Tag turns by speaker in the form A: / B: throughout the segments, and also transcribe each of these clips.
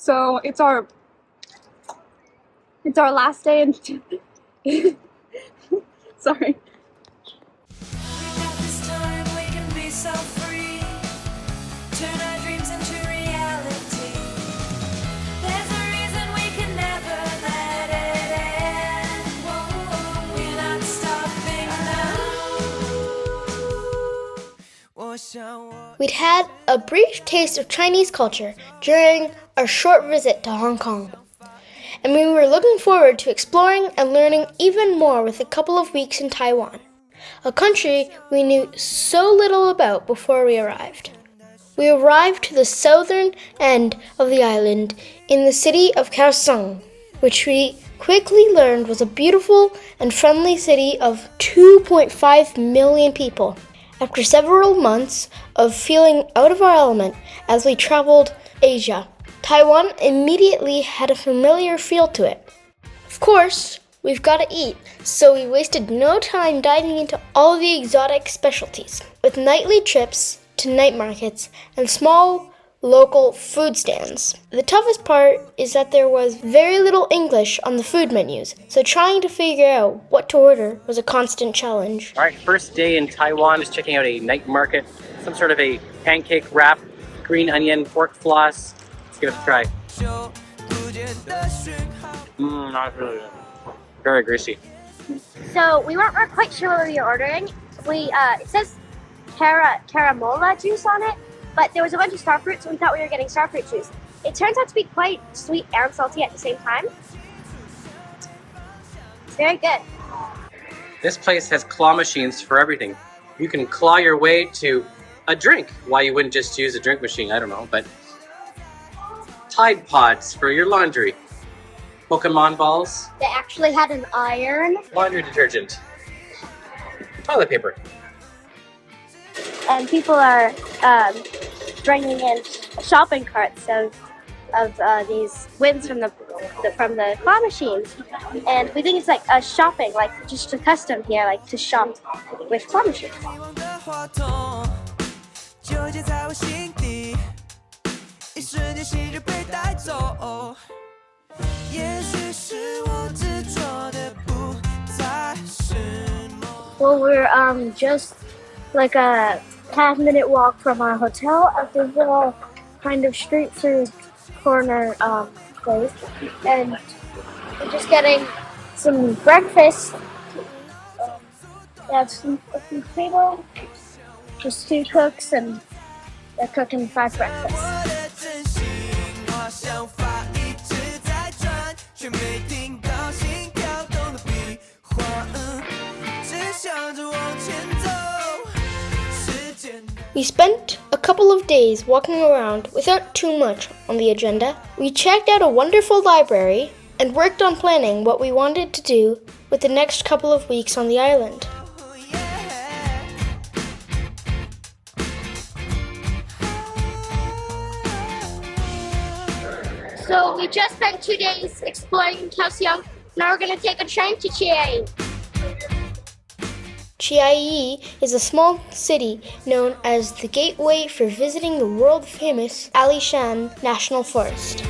A: So it's our last day in sorry.
B: We'd had a brief taste of Chinese culture during our short visit to Hong Kong, and we were looking forward to exploring and learning even more with a couple of weeks in Taiwan, a country we knew so little about before we arrived. We arrived to the southern end of the island in the city of Kaohsiung, which we quickly learned was a beautiful and friendly city of 2.5 million people. After several months of feeling out of our element as we traveled Asia, Taiwan immediately had a familiar feel to it. Of course, we've got to eat, so we wasted no time diving into all the exotic specialties, with nightly trips to night markets and small local food stands. The toughest part is that there was very little English on the food menus, so trying to figure out what to order was a constant challenge.
C: All right, first day in Taiwan is checking out a night market, some sort of a pancake wrap, green onion, pork floss. Let's give it a try. Not really good. Very greasy.
D: So we weren't quite sure what we were ordering. It says caramola juice on it, but there was a bunch of star fruit, so we thought we were getting star fruit juice. It turns out to be quite sweet and salty at the same time. It's very good.
C: This place has claw machines for everything. You can claw your way to a drink. Why you wouldn't just use a drink machine, I don't know, but Tide Pods for your laundry. Pokemon balls.
D: They actually had an iron.
C: Laundry detergent. Toilet paper.
D: And people are bringing in shopping carts of these wins from the claw machines, and we think it's like a shopping, like just a custom here, like to shop with claw machines. Well, we're just like a half-minute walk from our hotel at this little kind of street food corner place, and we're just getting some breakfast. We have a few people, just two cooks, and they're cooking 5 breakfasts.
B: We spent a couple of days walking around without too much on the agenda. We checked out a wonderful library and worked on planning what we wanted to do with the next couple of weeks on the island.
D: So we just spent 2 days exploring Kaohsiung. Now we're going to take a train to Chiayi.
B: Chiayi is a small city known as the gateway for visiting the world-famous Alishan National Forest.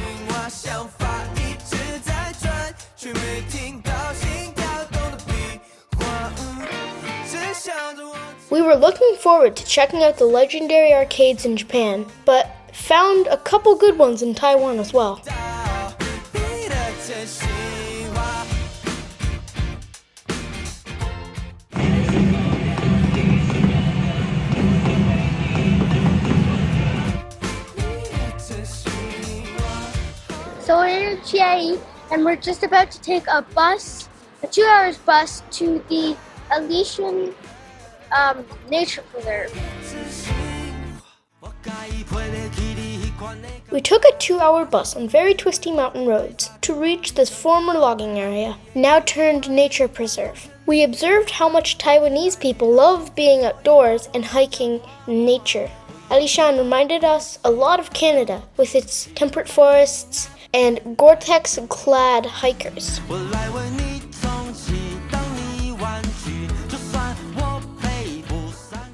B: We were looking forward to checking out the legendary arcades in Japan, but found a couple good ones in Taiwan as well.
D: So we're in Chiayi, and we're just about to take a 2-hour bus to the Alishan Nature Preserve.
B: We took a 2-hour bus on very twisty mountain roads to reach this former logging area, now turned nature preserve. We observed how much Taiwanese people love being outdoors and hiking in nature. Alishan reminded us a lot of Canada with its temperate forests and Gore-Tex-clad hikers.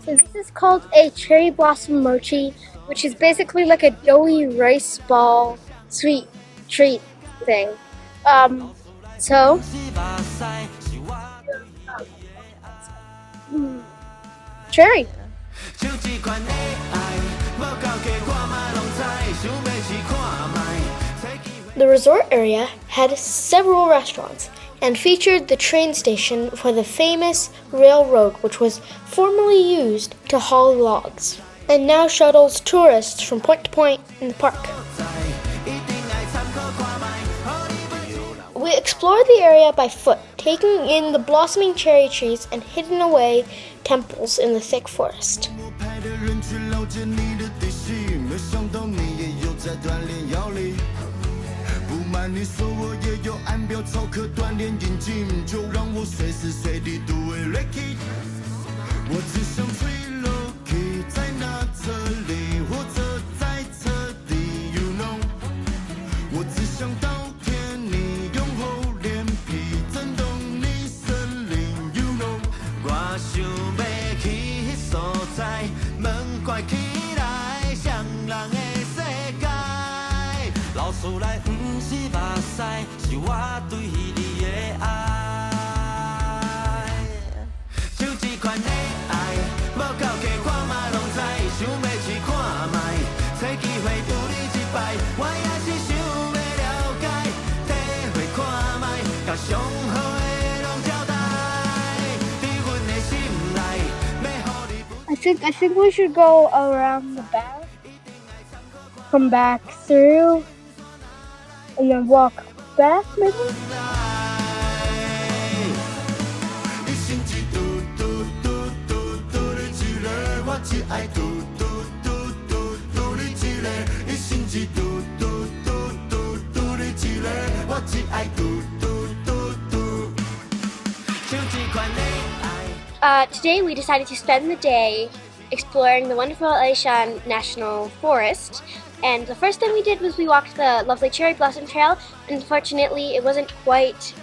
D: So this is called a cherry blossom mochi, which is basically like a doughy rice ball sweet treat thing. So cherry.
B: The resort area had several restaurants and featured the train station for the famous railroad, which was formerly used to haul logs and now shuttles tourists from point to point in the park. We explored the area by foot, taking in the blossoming cherry trees and hidden away temples in the thick forest.
D: I think we should go around the back, come back through, and then walk back maybe? Today we decided to spend the day exploring the wonderful Alishan National Forest. And the first thing we did was we walked the lovely cherry blossom trail. Unfortunately, it wasn't quite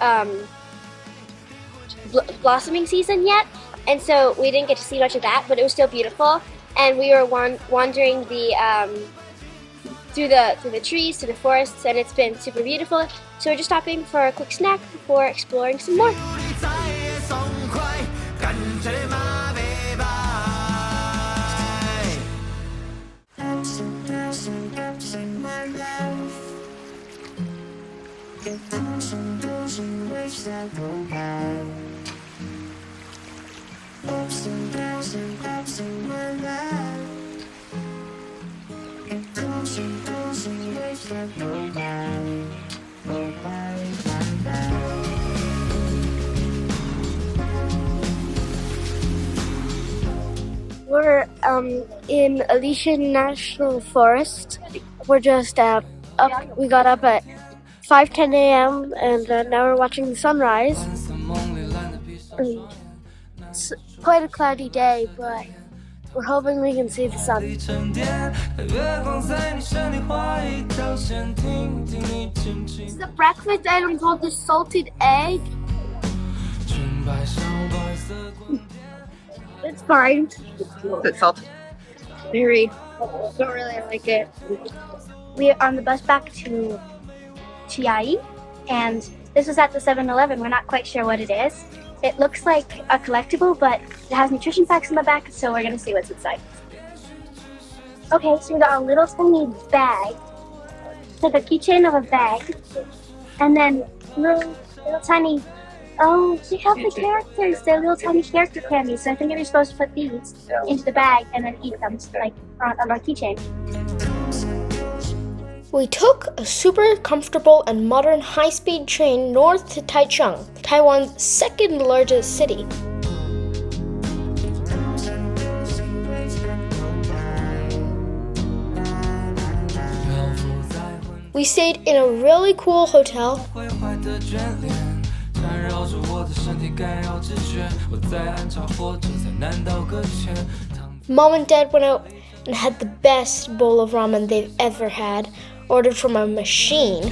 D: blossoming season yet, and so we didn't get to see much of that, but it was still beautiful. And we were wandering through the trees, through the forests, and it's been super beautiful. So we're just stopping for a quick snack before exploring some more. We're in Alishan National Forest. We're just up. We got up at 5:10 a.m. and now we're watching the sunrise. It's quite a cloudy day, but we're hoping we can see the sun. This is a breakfast item called the salted egg. It's fine.
A: It's salted.
D: Very. Don't really like it. We are on the bus back to Chiai, and this was at the 7-Eleven. We're not quite sure what it is. It looks like a collectible, but it has nutrition facts in the back, so we're gonna see what's inside. Okay, so we got a little tiny bag. It's like a keychain of a bag, and then little tiny. Oh, they have the characters. They're little tiny character candies. So I think you're supposed to put these into the bag and then eat them, like on our keychain.
B: We took a super comfortable and modern high-speed train north to Taichung, Taiwan's second largest city. We stayed in a really cool hotel. Mom and Dad went out and had the best bowl of ramen they've ever had, ordered from a machine.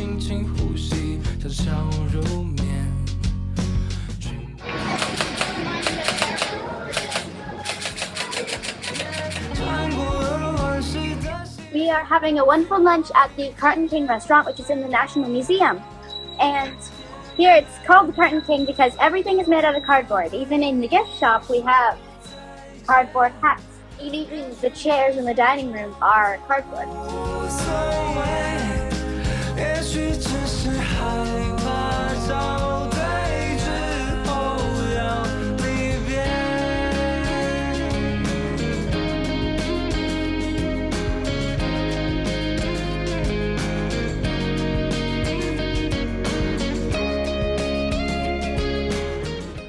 D: We
A: we are having a wonderful lunch at the Carton King restaurant, which is in the National Museum. And here it's called the Carton King because everything is made out of cardboard. Even in the gift shop, we have cardboard hats. Even the chairs in the dining room are cardboard.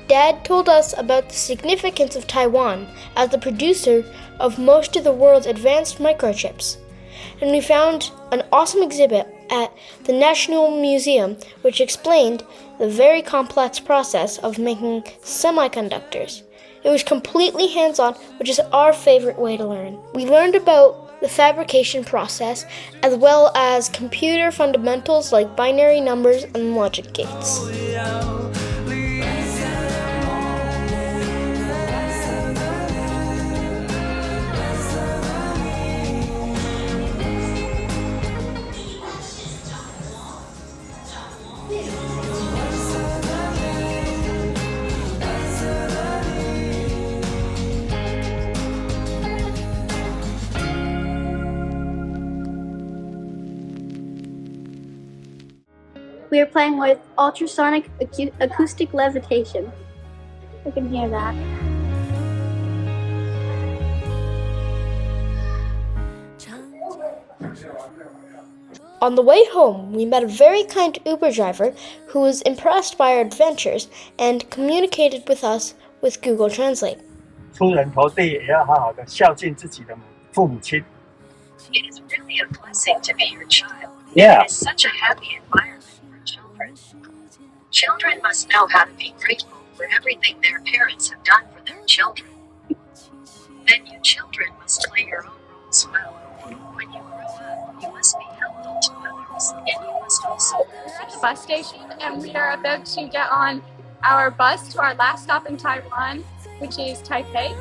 B: Dad told us about the significance of Taiwan as the producer of most of the world's advanced microchips. And we found an awesome exhibit at the National Museum which explained the very complex process of making semiconductors. It was completely hands-on, which is our favorite way to learn. We learned about the fabrication process as well as computer fundamentals like binary numbers and logic gates.
A: We are playing with ultrasonic acoustic levitation. You can hear that.
B: On the way home, we met a very kind Uber driver who was impressed by our adventures and communicated with us with Google Translate.
E: 出人头地也要好好的孝敬自己的父母亲。
F: It is really a blessing to be your child.
C: Yeah.
F: It is such a happy environment for children. Children must know how to be grateful for everything their parents have done for their children. Then you children must play your own roles well. When you grow up, you must be helpful to others, and you must also...
G: We're at the bus station and we are about to get on our bus to our last stop in Taiwan, which is Taipei.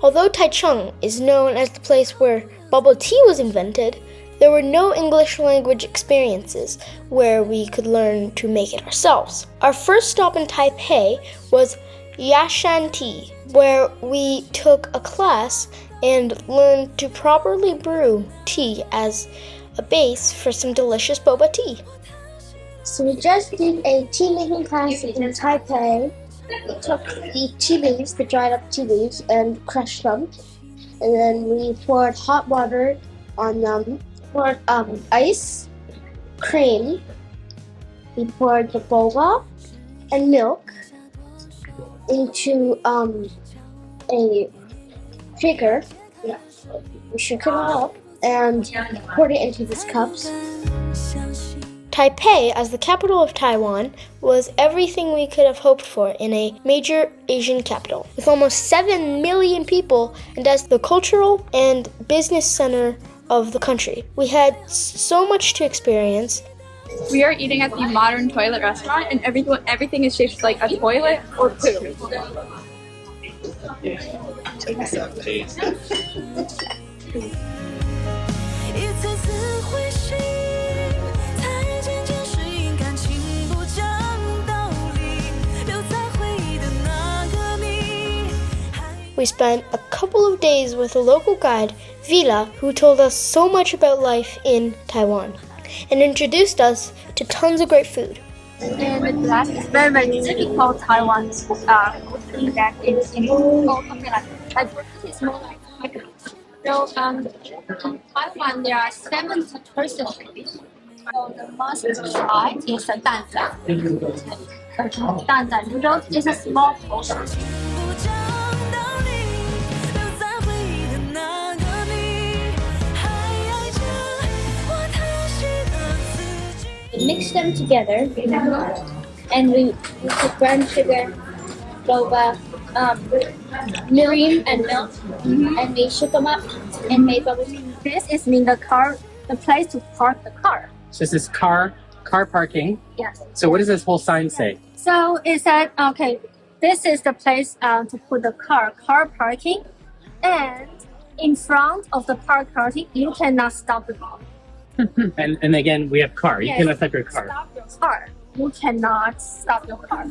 B: Although Taichung is known as the place where bubble tea was invented, there were no English language experiences where we could learn to make it ourselves. Our first stop in Taipei was Yashan Tea, where we took a class and learned to properly brew tea as a base for some delicious boba tea.
D: So we just did a tea making class in Taipei. We took the tea leaves, the dried up tea leaves, and crushed them. And then we poured hot water on them, poured ice, cream. We poured the boba and milk into a shaker. We shook it all up and poured it into these cups.
B: Taipei, as the capital of Taiwan, was everything we could have hoped for in a major Asian capital, with almost 7 million people and as the cultural and business center of the country. We had so much to experience.
G: We are eating at the modern toilet restaurant and everything is shaped like a toilet or poo.
B: We spent a couple of days with a local guide, Vila, who told us so much about life in Taiwan and introduced us to tons of great food.
A: And the last is very typical Taiwan thing that is in something like it's more like so in Taiwan there are 70%. So the most size is a 蛋仔. 蛋仔 noodles is a small portion. We mix them together and we put brown sugar, boba, mirin and milk, and we shook them up and made bubble tea. This is the place to park the car.
C: So this is car parking.
A: Yes.
C: So what does this whole sign say?
A: So it said, okay, this is the place to put the car parking, and in front of the park party, you cannot stop the car.
C: And again, we have car. You
A: Yes,
C: cannot stop your car.
A: Stop your car. You cannot stop your car.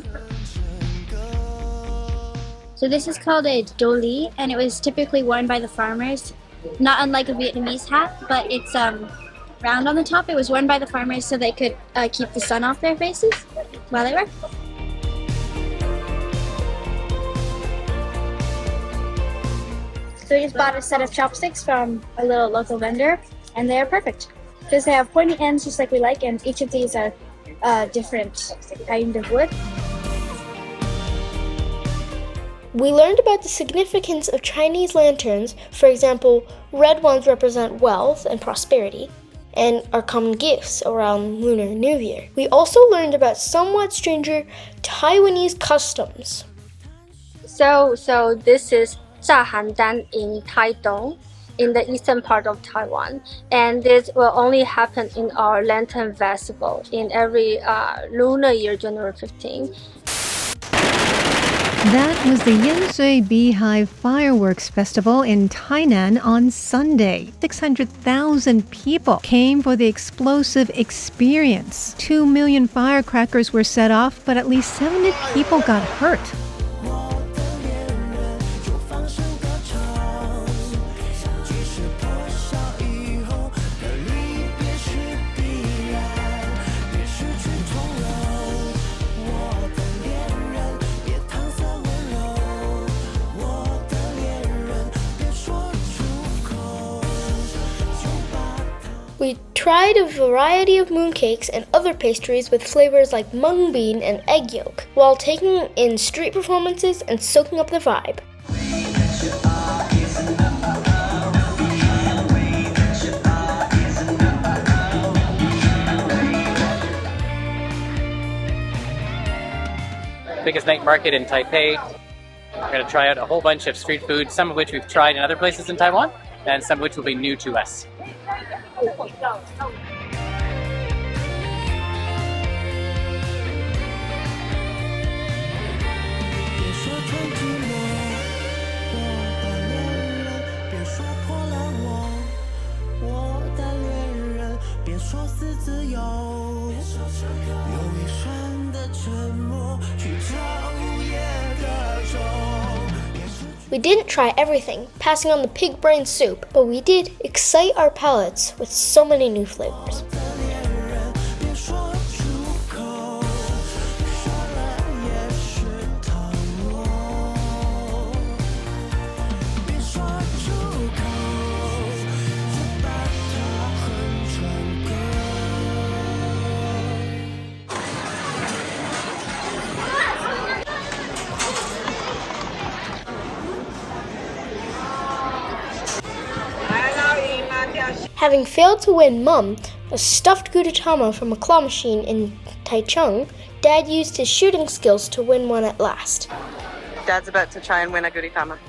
D: So this is called a doli, and it was typically worn by the farmers. Not unlike a Vietnamese hat, but it's round on the top. It was worn by the farmers so they could keep the sun off their faces while they work. So we just bought a set of chopsticks from a little local vendor, and they are perfect because they have pointy ends just like we like, and each of these are different kind of wood.
B: We learned about the significance of Chinese lanterns. For example, red ones represent wealth and prosperity and are common gifts around Lunar New Year. We also learned about somewhat stranger Taiwanese customs.
A: So this is 炸邯郸 in Taidong, in the eastern part of Taiwan, and this will only happen in our Lantern Festival in every lunar year, January 15.
H: That was the Yensui Beehive Fireworks Festival in Tainan on Sunday. 600,000 people came for the explosive experience. 2 million firecrackers were set off, but at least 70 people got hurt.
B: We tried a variety of mooncakes and other pastries with flavors like mung bean and egg yolk, while taking in street performances and soaking up the vibe.
C: Biggest night market in Taipei. We're going to try out a whole bunch of street food, some of which we've tried in other places in Taiwan, and some of which will be new to us.
B: We didn't try everything, passing on the pig brain soup, but we did excite our palates with so many new flavors. Having failed to win Mum, a stuffed Gudetama from a claw machine in Taichung, Dad used his shooting skills to win one at last.
I: Dad's about to try and win a Gudetama.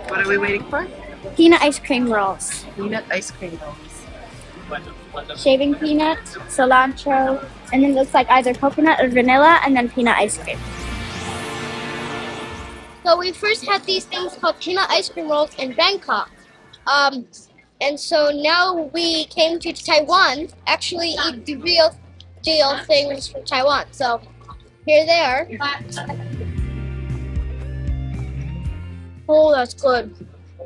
I: What are we waiting for?
D: Peanut ice cream rolls.
I: Peanut ice cream rolls.
D: Shaving peanut, cilantro, and then it looks like either coconut or vanilla, and then peanut ice cream.
B: So we first had these things called peanut ice cream rolls in Bangkok. And so now we came to Taiwan, actually eat the real deal things from Taiwan. So here they are. Oh, that's good.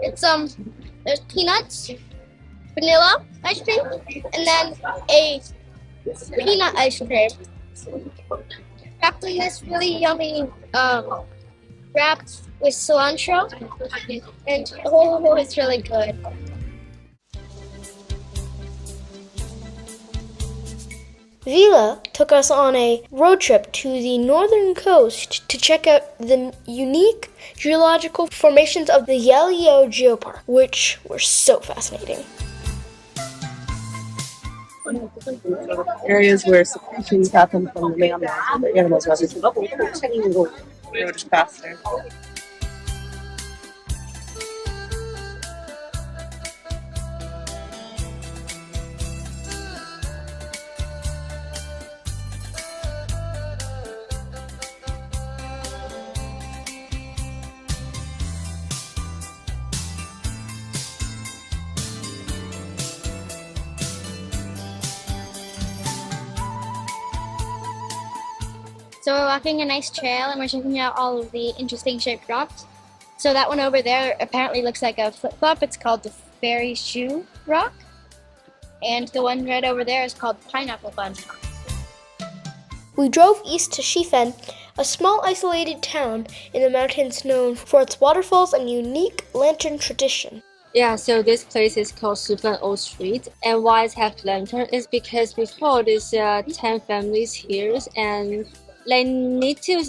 B: It's there's peanuts, vanilla ice cream, and then a peanut ice cream wrapped in this really yummy wrapped with cilantro, and oh, it's really good. Vila took us on a road trip to the northern coast to check out the unique geological formations of the Yelio Geopark, which were so fascinating.
I: Areas where secretions happen from the mammals and the animals rather than just past there.
D: So we're walking a nice trail and we're checking out all of the interesting shaped rocks. So that one over there apparently looks like a flip-flop. It's called the fairy shoe rock. And the one right over there is called pineapple bun.
B: We drove east to Shifen, a small isolated town in the mountains known for its waterfalls and unique lantern tradition.
A: Yeah, so this place is called Shifen Old Street. And why it has lantern is because before there's 10 families here and they need to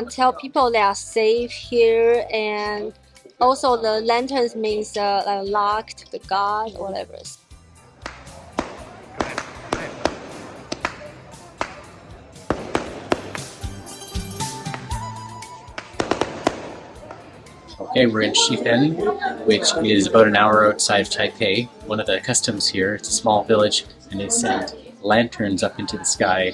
A: tell people they are safe here, and also the lanterns means like luck to the god or whatever.
C: Okay, we're in Shifen, which is about an hour outside of Taipei. One of the customs here, it's a small village, and they send lanterns up into the sky.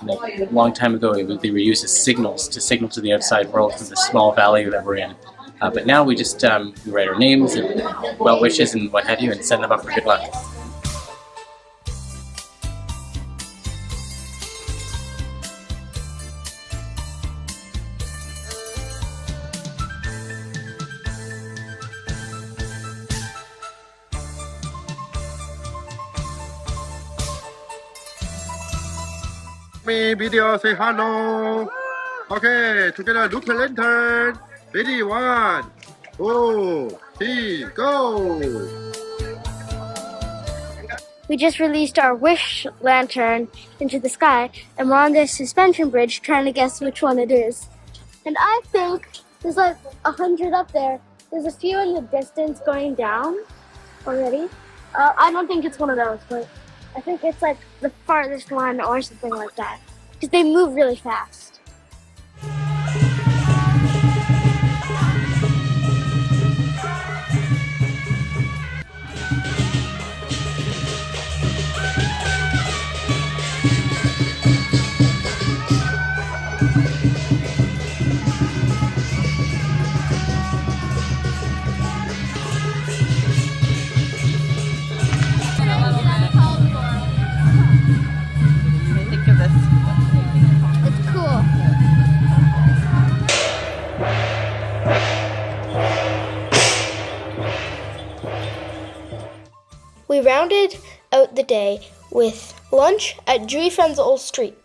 C: A long time ago, they were used as signals to signal to the outside world from the small valley that we're in. But now we just we write our names and well wishes and what have you, and send them up for good luck.
J: Me video, say hello. Okay, together look the lantern. Ready, 1, 2, 3, go.
D: We just released our wish lantern into the sky, and we're on this suspension bridge trying to guess which one it is. And I think there's like 100 up there. There's a few in the distance going down already. I don't think it's one of those, but I think it's like the farthest one or something like that. Because they move really fast.
I: Think of this.
D: It's cool.
B: We rounded out the day with lunch at Juifen's Old Street.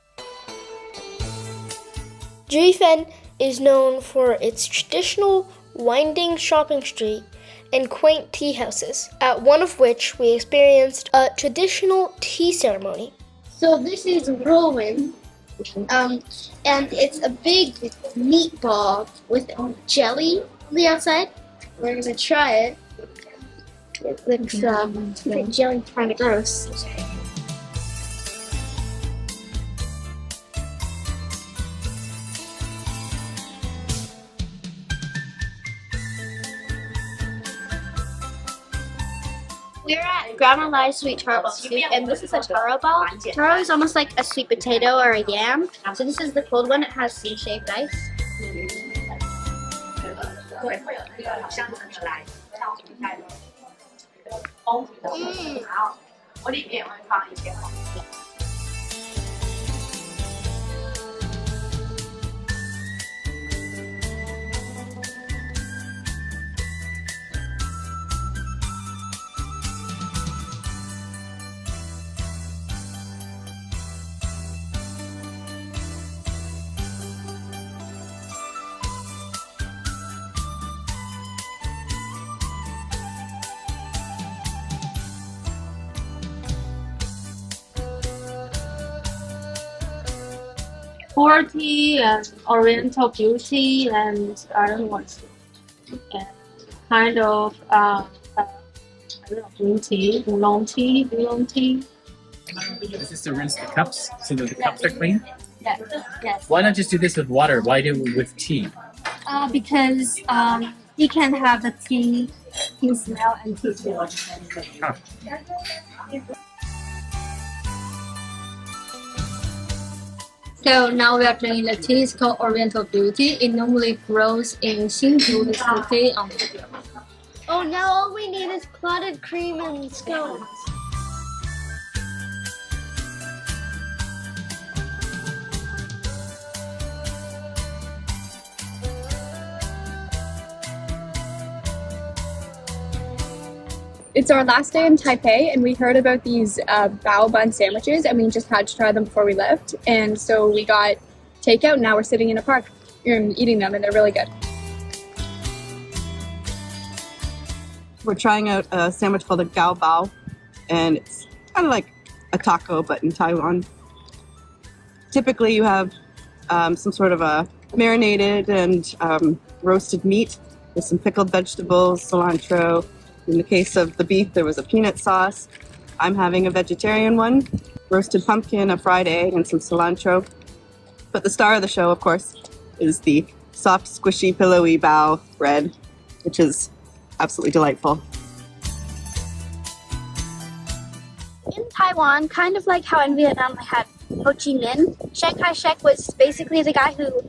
B: Juifen is known for its traditional winding shopping street and quaint tea houses, at one of which we experienced a traditional tea ceremony.
D: So this is rolling, and it's a big meatball with jelly on the outside. We're gonna try it. It looks the jelly kind of gross. We're at Grandma Lai's sweet taro soup, and this is a taro ball. Taro is almost like a sweet potato or a yam. So this is the cold one. It has C-shaped ice.
A: Tea and Oriental beauty and I don't know what, and kind of I don't know, green tea, oolong tea.
C: This is to rinse the cups so that the cups are clean.
A: Yes.
C: Why not just do this with water? Why do it with tea?
A: Because you can have the tea smell and tea feel.
C: Huh.
A: So now we are drinking the tea. It's called Oriental Beauty. It normally grows in Hsinchu, the city.
D: Oh, now all we need is clotted cream and scones.
G: it's our last day in Taipei, and we heard about these bao bun sandwiches, and we just had to try them before we left. And so we got takeout, and now we're sitting in a park and eating them, and they're really good.
I: We're trying out a sandwich called a gao bao, and it's kind of like a taco, but in Taiwan. Typically, you have some sort of a marinated and roasted meat with some pickled vegetables, cilantro. In the case of the beef, there was a peanut sauce. I'm having a vegetarian one, roasted pumpkin, a fried egg, and some cilantro. But the star of the show, of course, is the soft, squishy, pillowy bao bread, which is absolutely delightful.
D: In Taiwan, kind of like how in Vietnam they had Ho Chi Minh, Chiang Kai-shek was basically the guy who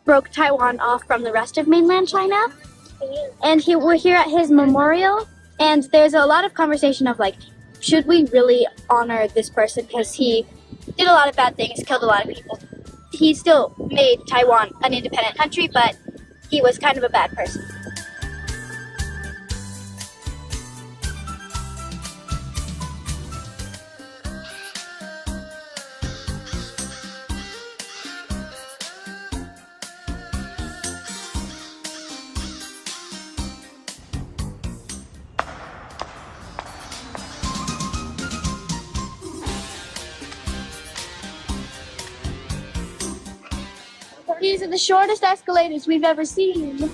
D: broke Taiwan off from the rest of mainland China. And we're here at his memorial, and there's a lot of conversation of like, should we really honor this person because he did a lot of bad things, killed a lot of people. He still made Taiwan an independent country, but he was kind of a bad person. These are the shortest escalators we've ever seen.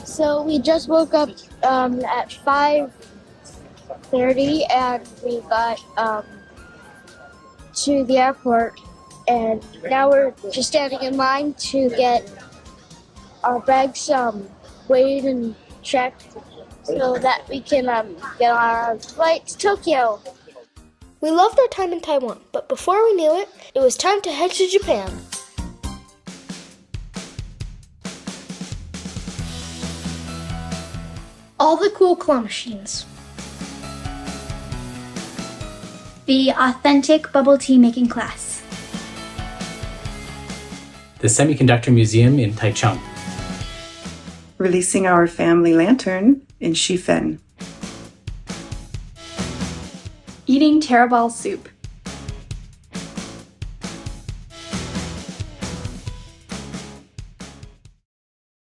D: So we just woke up at 5:30 and we got to the airport, and now we're just standing in line to get our bags weighed and checked so that we can get on our flight to Tokyo.
B: We loved our time in Taiwan, but before we knew it, it was time to head to Japan. All the cool claw machines.
K: The authentic bubble tea making class.
L: The Semiconductor Museum in Taichung.
M: Releasing our family lantern in Shifen.
G: Eating teraball soup.